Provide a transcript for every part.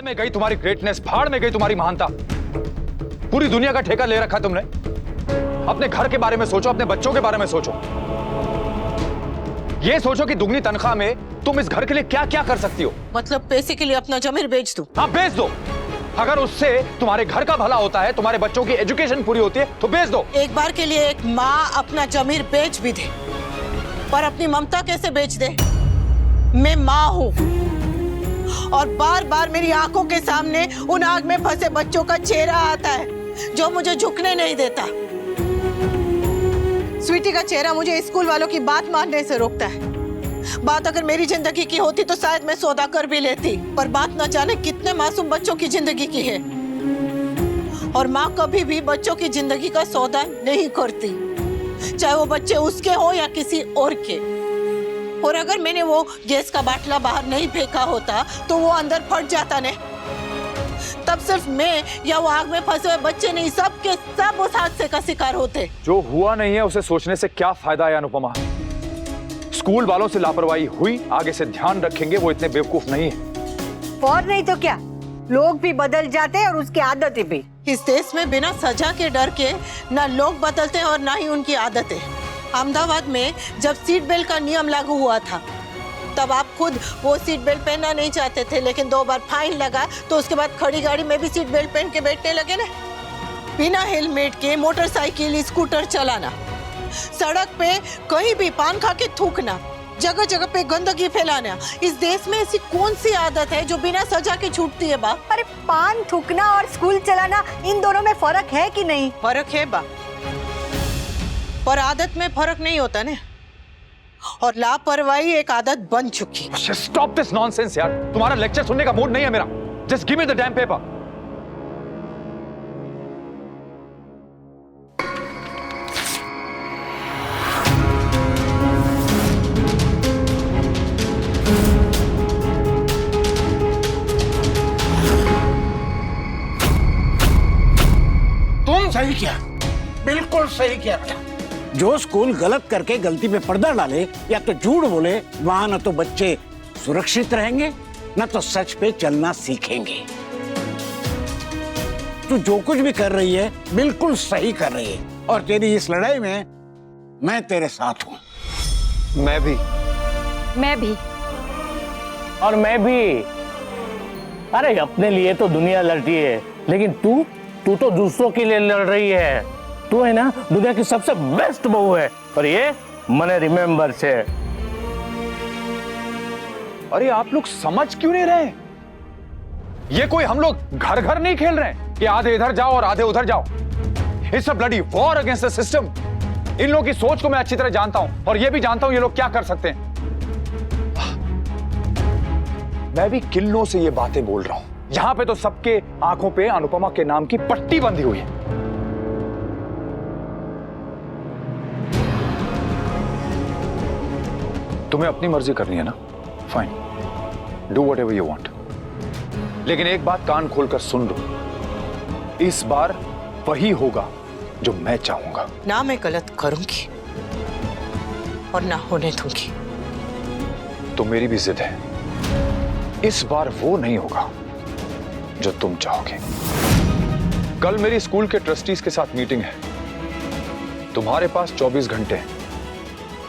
में गई तुम्हारी ग्रेटनेस, भाड़ में गई तुम्हारी महानता। पूरी दुनिया का ठेका ले रखा तुमने। अपने घर के बारे में सोचो, अपने बच्चों के बारे में सोचो। ये सोचो कि दुगनी तनख्वाह में तुम इस घर के लिए क्या क्या कर सकती हो। मतलब पैसे के लिए अपना जमीर बेच दूं? हाँ, बेच दो। अगर उससे तुम्हारे घर का भला होता है, तुम्हारे बच्चों की एजुकेशन पूरी होती है, तो बेच दो। एक बार के लिए एक माँ अपना जमीर बेच भी दे, पर अपनी ममता कैसे बेच दे? मैं माँ हूँ और बार बार मेरी आंखों के सामने उन आग में फंसे बच्चों का चेहरा आता है जो मुझे झुकने नहीं देता। स्वीटी का चेहरा मुझे स्कूल वालों की बात मानने से रोकता है। बात अगर मेरी जिंदगी की होती तो शायद मैं सौदा कर भी लेती, पर बात न जाने कितने मासूम बच्चों की जिंदगी की है। और माँ कभी भी बच्चों की जिंदगी का सौदा नहीं करती, चाहे वो बच्चे उसके हो या किसी और के। और अगर मैंने वो गैस का बाटला बाहर नहीं फेंका होता तो वो अंदर फट जाता ने। तब सिर्फ मैं या वो आग में फंसे हुए बच्चे नहीं, सब के सब उस हादसे का शिकार होते। जो हुआ नहीं है उसे सोचने से क्या फायदा है अनुपमा? स्कूल वालों से लापरवाही हुई, आगे से ध्यान रखेंगे, वो इतने बेवकूफ नहीं है। और नहीं तो क्या, लोग भी बदल जाते हैं और उसकी आदतें भी। इस देश में बिना सजा के डर के ना लोग बदलते हैं और ना ही उनकी आदतें। अहमदाबाद में जब सीट बेल्ट का नियम लागू हुआ था तब आप खुद वो सीट बेल्ट पहनना नहीं चाहते थे, लेकिन 2 बार फाइन लगा तो उसके बाद खड़ी गाड़ी में भी सीट बेल्ट पहन के बैठने लगे ना। बिना हेलमेट के मोटरसाइकिल, स्कूटर चलाना, सड़क पे कहीं भी पान खा के थूकना, जगह जगह पे गंदगी फैलाना, इस देश में ऐसी कौन सी आदत है जो बिना सजा के छूटती है बा? अरे पान थूकना और स्कूल चलाना, इन दोनों में फर्क है कि नहीं? फर्क है बा, पर आदत में फर्क नहीं होता ना। और लापरवाही एक आदत बन चुकी। स्टॉप दिस नॉनसेंस यार, तुम्हारा लेक्चर सुनने का मूड नहीं है मेरा। Just give me the dam paper. तुम सही किया, बिल्कुल सही किया बेटा। जो स्कूल गलत करके गलती पे पर्दा डाले या तो झूठ बोले, वहां न तो बच्चे सुरक्षित रहेंगे न तो सच पे चलना सीखेंगे। तू जो कुछ भी कर रही है बिल्कुल सही कर रही है, और तेरी इस लड़ाई में मैं तेरे साथ हूं। मैं भी। और मैं भी। अरे अपने लिए तो दुनिया लड़ती है, लेकिन तू तो दूसरों के लिए लड़ रही है। तू है ना दुनिया की सबसे बेस्ट बहू है, और ये मने रिमेम्बर से। अरे आप लोग समझ क्यों नहीं रहे? ये कोई हम लोग घर घर नहीं खेल रहे हैं कि आधे इधर जाओ और आधे उधर जाओ। It's a bloody war against the system. इन लोगों की सोच को मैं अच्छी तरह जानता हूं, और ये भी जानता हूं ये लोग क्या कर सकते हैं। मैं भी किल्लों से ये बातें बोल रहा हूं। यहां पे तो सबके आंखों पे अनुपमा के नाम की पट्टी बंधी हुई है। तुम्हें अपनी मर्जी करनी है ना, fine, do whatever you want. लेकिन एक बात कान खोलकर सुन लो, इस बार वही होगा जो मैं चाहूंगा। ना मैं गलत करूंगी और ना होने दूंगी। तो मेरी भी जिद है, इस बार वो नहीं होगा जो तुम चाहोगे। कल मेरी स्कूल के ट्रस्टीज के साथ मीटिंग है। तुम्हारे पास 24 घंटे हैं।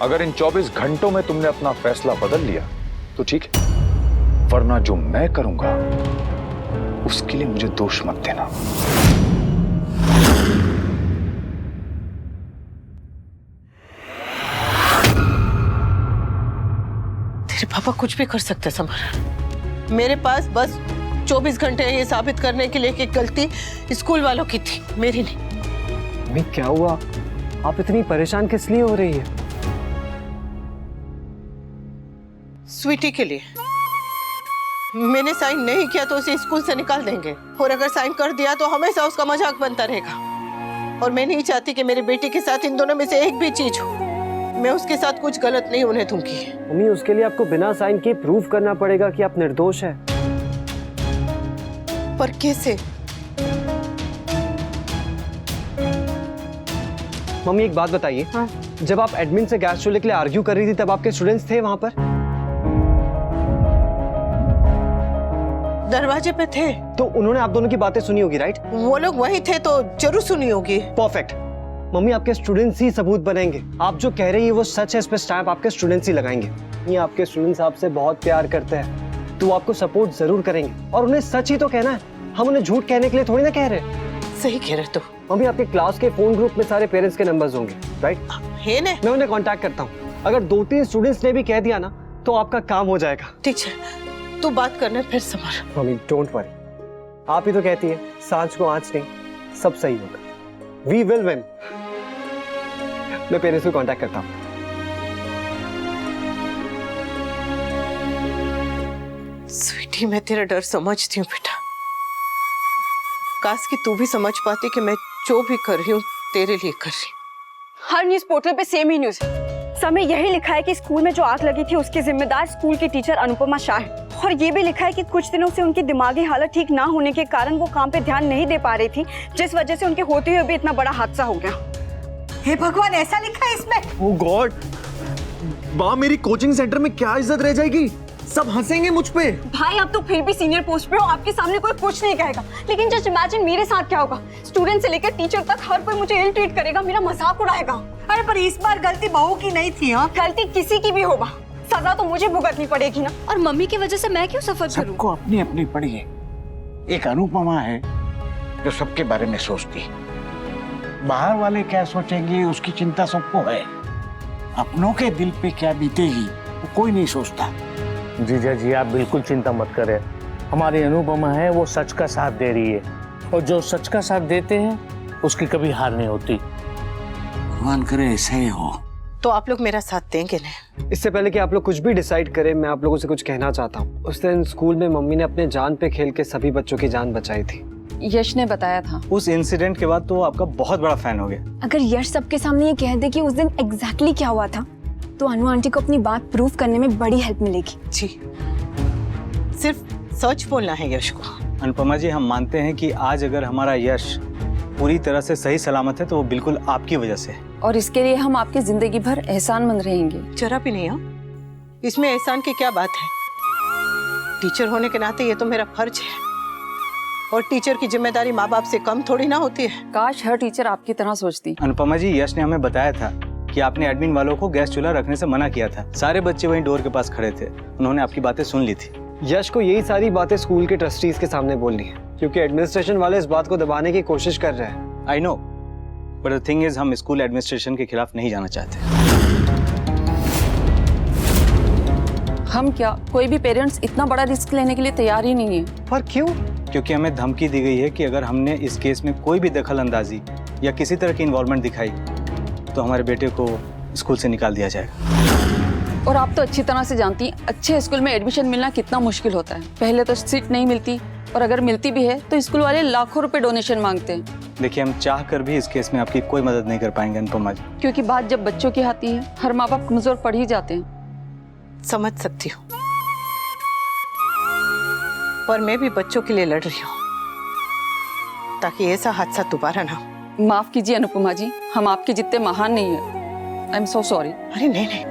अगर इन 24 घंटों में तुमने अपना फैसला बदल लिया तो ठीक है, वरना जो मैं करूंगा उसके लिए मुझे दोष मत देना। तेरे पापा कुछ भी कर सकते समर। मेरे पास बस 24 घंटे ये साबित करने के लिए कि गलती स्कूल वालों की थी, मेरी नहीं। अम्मी क्या हुआ? आप इतनी परेशान किस लिए हो रही है? स्वीटी के लिए। मैंने साइन नहीं किया तो उसे स्कूल से निकाल देंगे, और अगर साइन कर दिया तो हमेशा उसका मजाक बनता रहेगा। और मैं नहीं चाहती कि मेरी बेटी के साथ इन दोनों में से एक भी चीज हो। मैं उसके साथ कुछ गलत नहीं होने दूंगी। अम्मी उसके लिए आपको बिना साइन किए प्रूव करना पड़ेगा कि आप निर्दोष हैं। पर कैसे? मम्मी एक बात बताइए, हाँ? जब आप एडमिन से गैस चूल्हे के लिए आर्ग्यू कर रही थी तब आपके स्टूडेंट्स थे वहां पर? दरवाजे पे थे। तो उन्होंने आप दोनों की बातें सुनी होगी, राइट? वो लोग वहीं थे तो जरूर सुनी होगी। परफेक्ट। मम्मी, आपके स्टूडेंट्स ही सबूत बनेंगे। आप जो कह रही है वो सच है, इस पे स्टैम्प आपके स्टूडेंट्स ही लगाएंगे। ये आपके स्टूडेंट्स आपसे बहुत प्यार करते हैं तो वो आपको सपोर्ट जरूर करेंगे, और उन्हें सच ही तो कहना है। हम उन्हें झूठ कहने के लिए थोड़ी ना कह रहे। सही कह रहे तो। मम्मी, आपके क्लास के फोन ग्रुप में सारे पेरेंट्स के नंबर्स होंगे, राइट? है ने? मैं उन्हें कांटेक्ट करता हूँ। अगर 2-3 स्टूडेंट्स ने भी कह दिया ना तो आपका काम हो जाएगा। ठीक है, तू बात करने फिर संभाल। Mummy, don't worry. आप ही तो कहती है सांझ को आंच नहीं, सब सही होगा। We will win. मैं पेरेंट्स को कांटेक्ट करता हूँ। स्वीटी, मैं तेरा डर समझती हूँ बेटा। काश कि तू भी समझ पाती कि मैं जो भी कर रही हूँ तेरे लिए कर रही हूँ। हर न्यूज पोर्टल पे सेम ही न्यूज है। सब में यही लिखा है कि स्कूल में जो आग लगी थी उसकी जिम्मेदार स्कूल की टीचर अनुपमा शाह है। और ये भी लिखा है कि कुछ दिनों से उनकी दिमागी हालत ठीक ना होने के कारण वो काम पे ध्यान नहीं दे पा रही थी, जिस वजह से उनके होते हुए भी इतना बड़ा हादसा हो गया। हे भगवान, ऐसा लिखा है इसमें? ओह गॉड, माँ मेरी कोचिंग सेंटर में क्या इज्जत रह जाएगी? सब हंसेंगे मुझ पे। भाई, आप तो फिर भी सीनियर पोस्ट पे हो, आपके सामने कोई कुछ नहीं कहेगा, लेकिन जस्ट इमेजिन मेरे साथ क्या होगा। स्टूडेंट से लेकर टीचर तक हर कोई मुझे इल ट्रीट करेगा, मेरा मजाक उड़ाएगा। अरे पर इस बार गलती बहू की नहीं थी। हाँ, गलती किसी की भी होगा, सजा तो मुझे भुगतनी पड़ेगी ना। और मम्मी की वजह से मैं क्यों सफर करूं? सबको अपनी अपनी पड़ी है। एक अनुपमा है जो सबके बारे में सोचती है। बाहर वाले क्या सोचेंगे उसकी चिंता सबको है। अपनों के दिल पे क्या बीतेगी वो कोई नहीं सोचता। जीजा जी, आप बिल्कुल चिंता मत करें। हमारी अनुपमा है वो सच का साथ दे रही है, और जो सच का साथ देते हैं उसकी कभी हार नहीं होती। भगवान करे ऐसा ही हो। तो आप लोग मेरा साथ देंगे ना? इससे पहले कि आप लोग कुछ भी डिसाइड करें, मैं आप लोगों से कुछ कहना चाहता हूँ। उस दिन स्कूल में मम्मी ने अपने जान पे खेल के सभी बच्चों की जान बचाई थी। यश ने बताया था। उस इंसिडेंट के बाद तो आपका बहुत बड़ा फैन हो गया। अगर यश सबके सामने ये कह दे कि उस दिन एग्जैक्टली क्या हुआ था, तो अनु आंटी को अपनी बात प्रूव करने में बड़ी हेल्प मिलेगी। जी, सिर्फ सच बोलना है यश को। अनुपमा जी, हम मानते हैं कि आज अगर हमारा यश पूरी तरह से सही सलामत है तो वो बिल्कुल आपकी वजह से है। और इसके लिए हम आपकी जिंदगी भर एहसानमंद रहेंगे। जरा भी नहीं। इसमें एहसान की क्या बात है? टीचर होने के नाते ये तो मेरा फर्ज है, और टीचर की जिम्मेदारी माँ बाप से कम थोड़ी ना होती है। काश हर टीचर आपकी तरह सोचती। अनुपमा जी, यश ने हमें बताया था कि आपने एडमिन वालों को गैस चूल्हा रखने से मना किया था। सारे बच्चे वहीं डोर के पास खड़े थे, उन्होंने आपकी बातें सुन ली थी। यश को यही सारी बातें स्कूल के ट्रस्टीज के सामने बोलनी है, क्योंकि एडमिनिस्ट्रेशन वाले इस बात को दबाने की कोशिश कर रहे हैं। I know, but the thing is हम स्कूल एडमिनिस्ट्रेशन के खिलाफ नहीं जाना चाहते। हम क्या, कोई भी पेरेंट्स इतना बड़ा रिस्क लेने के लिए तैयार ही नहीं है। पर क्यों? क्योंकि हमें धमकी दी गई है कि अगर हमने इस केस में कोई भी दखल अंदाजी या किसी तरह की इन्वॉल्वमेंट दिखाई तो हमारे बेटे को स्कूल से निकाल दिया जाएगा। और आप तो अच्छी तरह से जानती हैं अच्छे स्कूल में एडमिशन मिलना कितना मुश्किल होता है। पहले तो सीट नहीं मिलती, और अगर मिलती भी है तो स्कूल वाले लाखों रुपए डोनेशन मांगते हैं। देखिए, हम चाह कर भी इस केस में आपकी कोई मदद नहीं कर पाएंगे अनुपमा जी। क्योंकि बात जब बच्चों की आती है, हर माँ बाप कमजोर पड़ ही जाते हैं। समझ सकती हूँ, पर मैं भी बच्चों के लिए लड़ रही हूँ ताकि ऐसा हादसा दोबारा ना हो। माफ कीजिए अनुपमा जी, हम आपके जितने महान नहीं है। I am so sorry. अरे नहीं।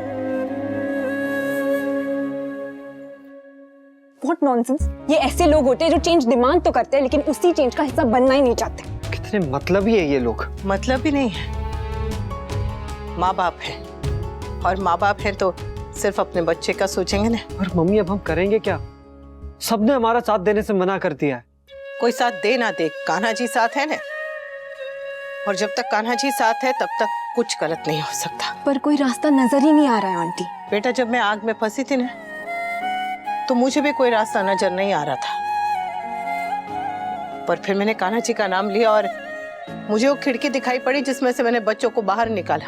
What nonsense. ये ऐसे लोग होते हैं जो चेंज डिमांड तो करते हैं, लेकिन उसी चेंज का हिस्सा बनना ही नहीं चाहते। कितने मतलबी है ये लोग। मतलब भी नहीं है। माँ बाप है, और माँ बाप है तो सिर्फ अपने बच्चे का सोचेंगे ना। और मम्मी, अब हम करेंगे क्या? सबने हमारा साथ देने से मना कर दिया है। कोई साथ दे ना दे, कान्हा जी साथ है ना, और जब तक कान्हा जी साथ है तब तक कुछ गलत नहीं हो सकता। पर कोई रास्ता नजर ही नहीं आ रहा है आंटी। बेटा, जब मैं आग में फंसी थी ना, तो मुझे भी कोई रास्ता नजर नहीं आ रहा था, पर फिर मैंने कान्हा जी का नाम लिया और मुझे वो खिड़की दिखाई पड़ी जिसमें से मैंने बच्चों को बाहर निकाला।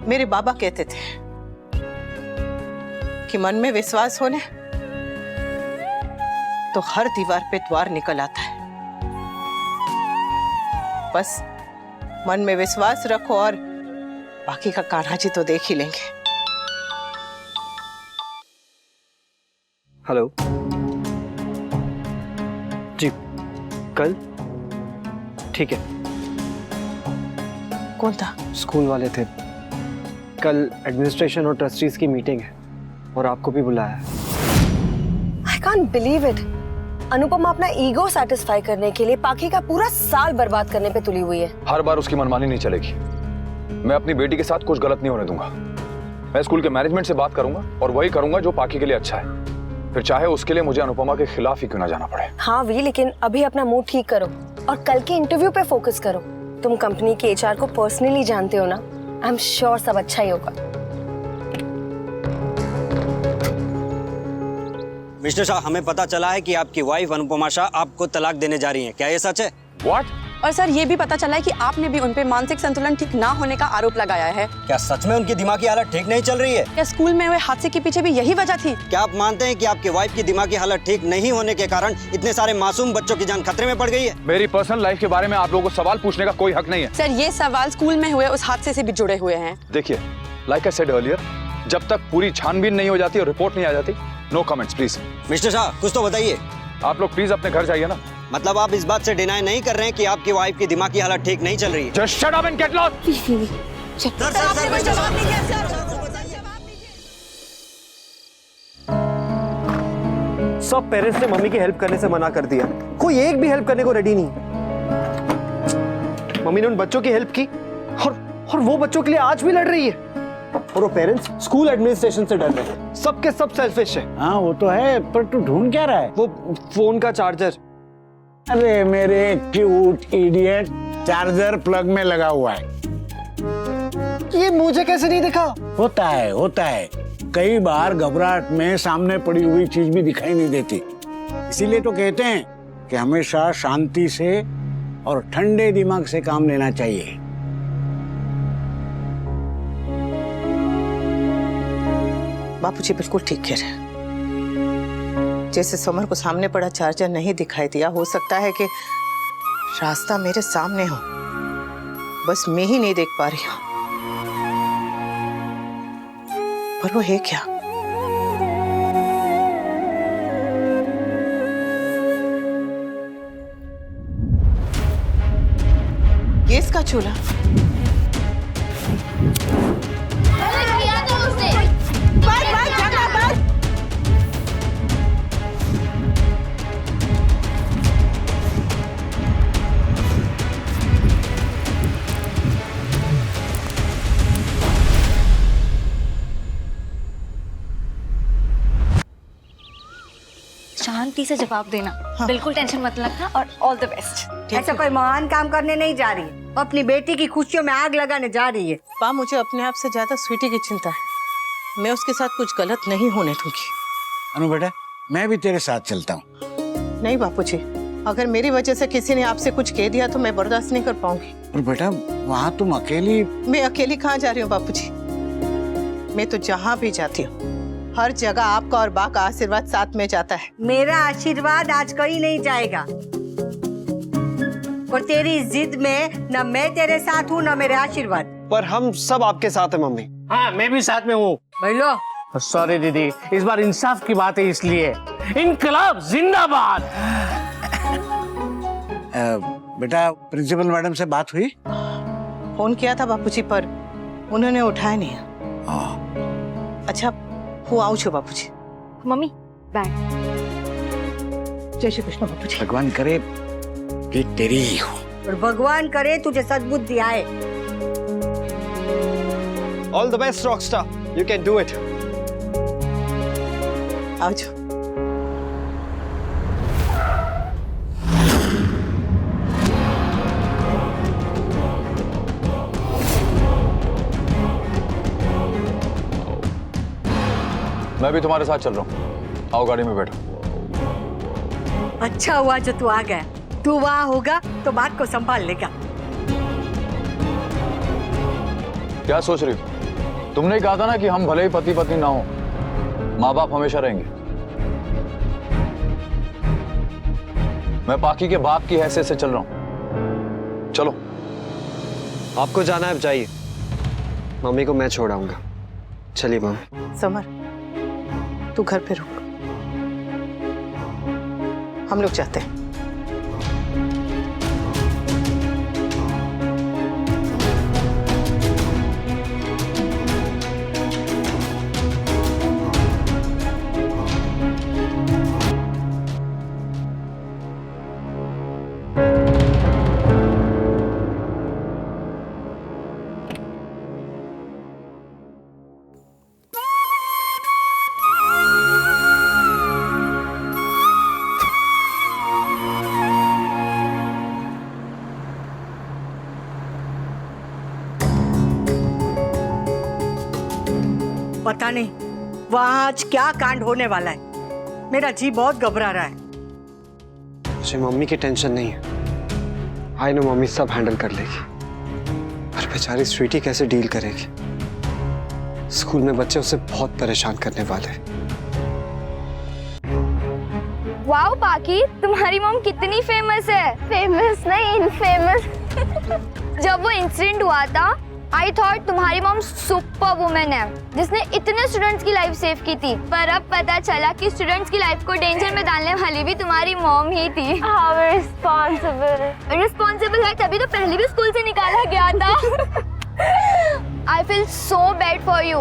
मेरे बाबा कहते थे कि मन में विश्वास होने तो हर दीवार पे द्वार निकल आता है। बस मन में विश्वास रखो और बाकी का कान्हा जी तो देख ही लेंगे। हेलो जी, कल ठीक है। कौन था? स्कूल वाले थे। कल एडमिनिस्ट्रेशन और ट्रस्टीज की मीटिंग है और आपको भी बुलाया है। I can't believe it. Anupama अपना ईगो सेटिस्फाई करने के लिए पाखी का पूरा साल बर्बाद करने पे तुली हुई है। हर बार उसकी मनमानी नहीं चलेगी। मैं अपनी बेटी के साथ कुछ गलत नहीं होने दूंगा। मैं स्कूल के मैनेजमेंट से बात करूंगा और वही करूंगा जो पाखी के लिए अच्छा है, फिर चाहे उसके लिए मुझे अनुपमा के खिलाफ ही क्यों ना जाना पड़े। हाँ वी, लेकिन अभी अपना मूड ठीक करो और कल के इंटरव्यू पे फोकस करो। तुम कंपनी के एचआर को पर्सनली जानते हो ना, आई एम श्योर सब अच्छा ही होगा। मिस्टर शाह, हमें पता चला है कि आपकी वाइफ अनुपमा शाह आपको तलाक देने जा रही हैं। क्या ये सच है? What? और सर ये भी पता चला है कि आपने भी उन पे मानसिक संतुलन ठीक ना होने का आरोप लगाया है। क्या सच में उनकी दिमागी हालत ठीक नहीं चल रही है? क्या स्कूल में हुए हादसे के पीछे भी यही वजह थी? क्या आप मानते हैं कि आपकी वाइफ की दिमागी हालत ठीक नहीं होने के कारण इतने सारे मासूम बच्चों की जान खतरे में पड़ गई है? मेरी पर्सनल लाइफ के बारे में आप लोगों को सवाल पूछने का कोई हक नहीं है। सर ये सवाल स्कूल में हुए उस हादसे से भी जुड़े हुए हैं। देखिए, लाइक आई सेड अर्लियर, जब तक पूरी छानबीन नहीं हो जाती और रिपोर्ट नहीं आ जाती, no comments please. Mister Shah, कुछ तो बताइए। आप लोग प्लीज अपने घर जाइए ना। मतलब आप इस बात से डिनाई नहीं कर रहे हैं कि आपकी वाइफ की दिमागी हालत ठीक नहीं चल रही है? Just shut up and get lost! सब पेरेंट्स ने मम्मी की हेल्प करने से मना कर दिया। कोई एक भी हेल्प करने को रेडी नहीं। मम्मी ने उन बच्चों की हेल्प की और वो बच्चों के लिए आज भी लड़ रही है। और वो पेरेंट्स स्कूल एडमिनिस्ट्रेशन से डर रहे हैं। सबके सब सेल्फिश है। हाँ वो तो है, पर तू ढूंढ क्या रहा है? वो फोन का चार्जर। अरे मेरे क्यूट इडियट, चार्जर प्लग में लगा हुआ है। ये मुझे कैसे नहीं दिखा? होता है। कई बार घबराहट में सामने पड़ी हुई चीज भी दिखाई नहीं देती। इसीलिए तो कहते हैं कि हमेशा शांति से और ठंडे दिमाग से काम लेना चाहिए। बापूजी बिल्कुल ठीक कह रहे हैं। जैसे समर को सामने पड़ा चार्जर नहीं दिखाई दिया, हो सकता है कि रास्ता मेरे सामने हो, बस मैं ही नहीं देख पा रही हूँ। पर वो है क्या? गैस का चूल्हा। शांति से जवाब देना। हाँ। बिल्कुल टेंशन मत रखना और ऑल द बेस्ट। ऐसा कोई महान काम करने नहीं जा रही है, अपनी बेटी की खुशियों में आग लगाने जा रही है। पा, मुझे अपने आप से ज्यादा स्वीटी की चिंता है। मैं उसके साथ कुछ गलत नहीं होने दूंगी। अनु बेटा, मैं भी तेरे साथ चलता हूँ। नहीं बापूजी, अगर मेरी वजह से किसी ने आपसे कुछ कह दिया तो मैं बर्दाश्त नहीं कर पाऊंगी। और बेटा वहाँ तुम अकेली? मैं अकेली कहाँ जा रही हूँ बापूजी? मैं तो जहाँ भी जाती हूँ हर जगह आपका और बा का आशीर्वाद साथ में जाता है। मेरा आशीर्वाद आज कहीं नहीं जाएगा और तेरी जिद में न मैं तेरे साथ हूँ न मेरे आशीर्वाद। पर हम सब आपके साथ हैं मम्मी। हाँ मैं भी साथ में हूँ। बोलो। सॉरी दीदी, इस बार इंसाफ की बात है इसलिए। इनकलाब जिंदाबाद। बेटा प्रिंसिपल मैडम से बात हुई? फोन किया था बापूजी पर उन्होंने उठाया नहीं। अच्छा હું આવું છું બાપુજી। Mummy bye. जय श्री कृष्ण बापूजी। भगवान करे कि तेरी ही हो। और भगवान करे तुझे सद्बुद्धि आए। All the best Rockstar, you can do it. आओ जाओ। मैं भी तुम्हारे साथ चल रहा हूँ। आओ गाड़ी में बैठो। अच्छा हुआ जो तू आ गया। तू वहाँ होगा तो बात को संभाल लेगा। क्या सोच रही हो? तुमने कहा था ना कि हम भले ही पति पत्नी ना हो, माँ बाप हमेशा रहेंगे। मैं पाकी के बाप की हैसियत से चल रहा हूँ। चलो। आपको जाना है, अब जाइए। मम्मी को मैं छोड़ आऊंगा। चलिए मम्मी। समर तू घर पे रुक, हम लोग जाते हैं। पता नहीं वहाँ आज क्या कांड होने वाला है। मेरा जी बहुत घबरा रहा है। मुझे मम्मी की टेंशन नहीं है। आई नो मम्मी सब हैंडल कर लेगी। पर बेचारी स्वीटी कैसे डील करेगी? स्कूल में बच्चे उसे बहुत परेशान करने वाले हैं। वाओ पाकी, तुम्हारी मॉम कितनी फेमस है। फेमस नहीं, इनफेमस। जब वो इंसिडेंट हुआ था, आई थॉट तुम्हारी मॉम सुपर वुमेन है जिसने इतने स्टूडेंट्स की लाइफ सेव की थी। पर अब पता चला कि स्टूडेंट्स की लाइफ को डेंजर में डालने वाली भी तुम्हारी मॉम ही थी। हाउ रिस्पॉन्सिबल है, तभी तो पहले भी स्कूल से निकाला गया था। I feel so bad for you.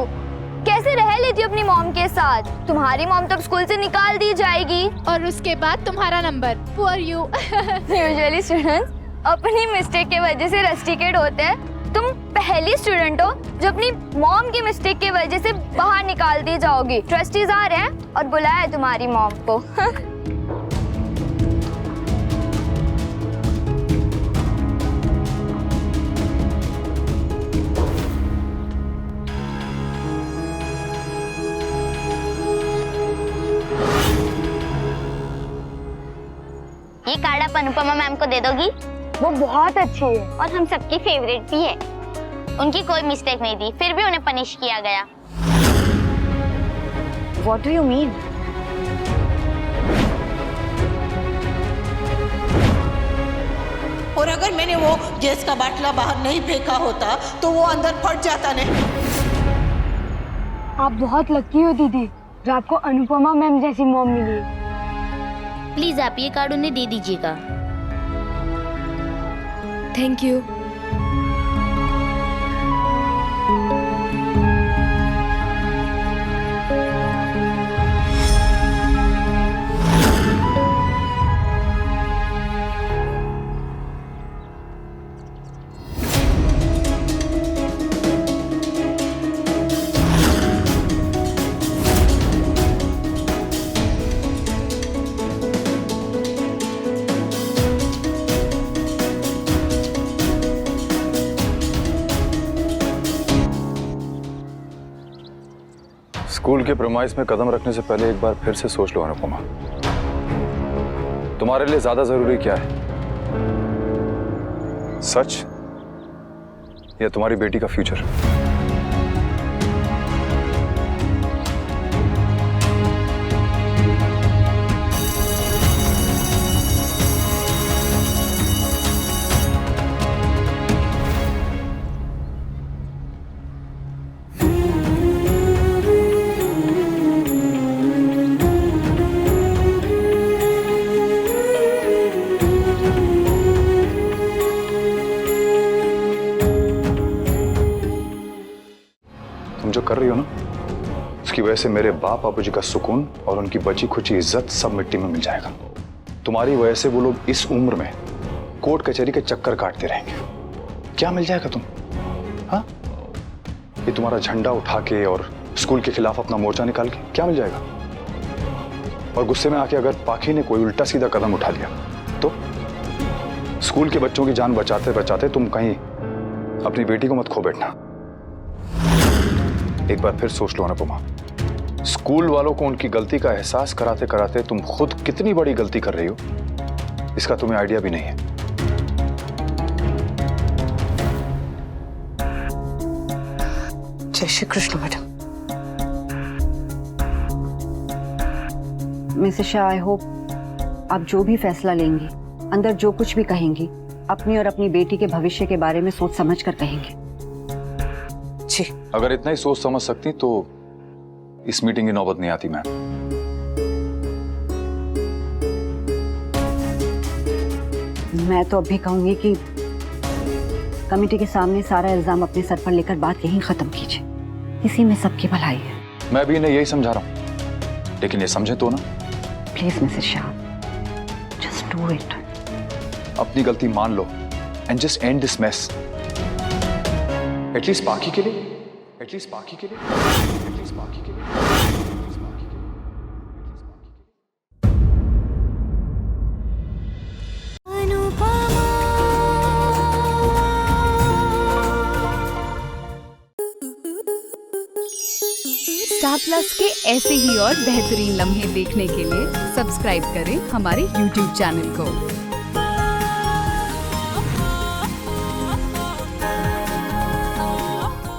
कैसे रह लेती अपनी मॉम के साथ? तुम्हारी मॉम तब स्कूल से निकाल दी जाएगी और उसके बाद तुम्हारा number. Poor you. Usually students अपनी मिस्टेक के वजह से रस्टिकेट होते हैं। तुम पहली स्टूडेंट हो जो अपनी मॉम की मिस्टेक की वजह से बाहर निकाल दी जाओगी। ट्रस्टीज आ रहे हैं और बुलाया है तुम्हारी मॉम को। ये कार्ड आप अनुपमा मैम को दे दोगी? वो बहुत अच्छी है और हम सबकी फेवरेट भी है। उनकी कोई मिस्टेक नहीं थी, फिर भी उन्हें पनिश किया गया। What do you mean? और अगर मैंने वो गैस का बाटला बाहर नहीं फेंका होता तो वो अंदर फट जाता नहीं। आप बहुत लकी हो दीदी जो आपको अनुपमा मैम जैसी मॉम मिली। प्लीज आप ये कार्ड उन्हें दे दीजिएगा। Thank you. स्कूल के प्रेमाइस में कदम रखने से पहले एक बार फिर से सोच लो अनुपमा, तुम्हारे लिए ज्यादा जरूरी क्या है, सच या तुम्हारी बेटी का फ्यूचर? जो कर रही हो ना, उसकी वजह से मेरे बाप बाबू जी का सुकून और उनकी बची खुची इज्जत सब मिट्टी में मिल जाएगा। तुम्हारी वजह से वो लोग इस उम्र में कोर्ट कचहरी के चक्कर काटते रहेंगे। क्या मिल जाएगा तुम? हाँ, ये तुम्हारा झंडा उठा के और स्कूल के खिलाफ अपना मोर्चा निकाल के क्या मिल जाएगा? और गुस्से में आके अगर पाखी ने कोई उल्टा सीधा कदम उठा लिया तो स्कूल के बच्चों की जान बचाते बचाते तुम कहीं अपनी बेटी को मत खो बैठना। एक बार फिर सोच लो अनुपमा, स्कूल वालों को उनकी गलती का एहसास कराते कराते तुम खुद कितनी बड़ी गलती कर रही हो, इसका तुम्हें आइडिया भी नहीं है। जय Shri Krishna madam. Mrs Shah, I hope आप जो भी फैसला लेंगी, अंदर जो कुछ भी कहेंगी, अपनी और अपनी बेटी के भविष्य के बारे में सोच समझ कर कहेंगे। जी। अगर इतना ही सोच समझ सकती तो इस मीटिंग की नौबत नहीं आती मैम। मैं तो अभी कहूंगी कि कमेटी के सामने सारा इल्जाम अपने सर पर लेकर बात यहीं खत्म कीजिए। इसी में सबकी भलाई है। मैं भी इन्हें यही समझा रहा हूं, लेकिन ये समझे तो ना। Please Mrs Shah, just do it. अपनी गलती मान लो and just end this mess. At least बाकी के लिए, एटलीस्ट बाकी के लिए, एटलीस्ट बाकी के लिए। प्लस के ऐसे ही और बेहतरीन लम्हे देखने के लिए सब्सक्राइब करें हमारे YouTube चैनल को।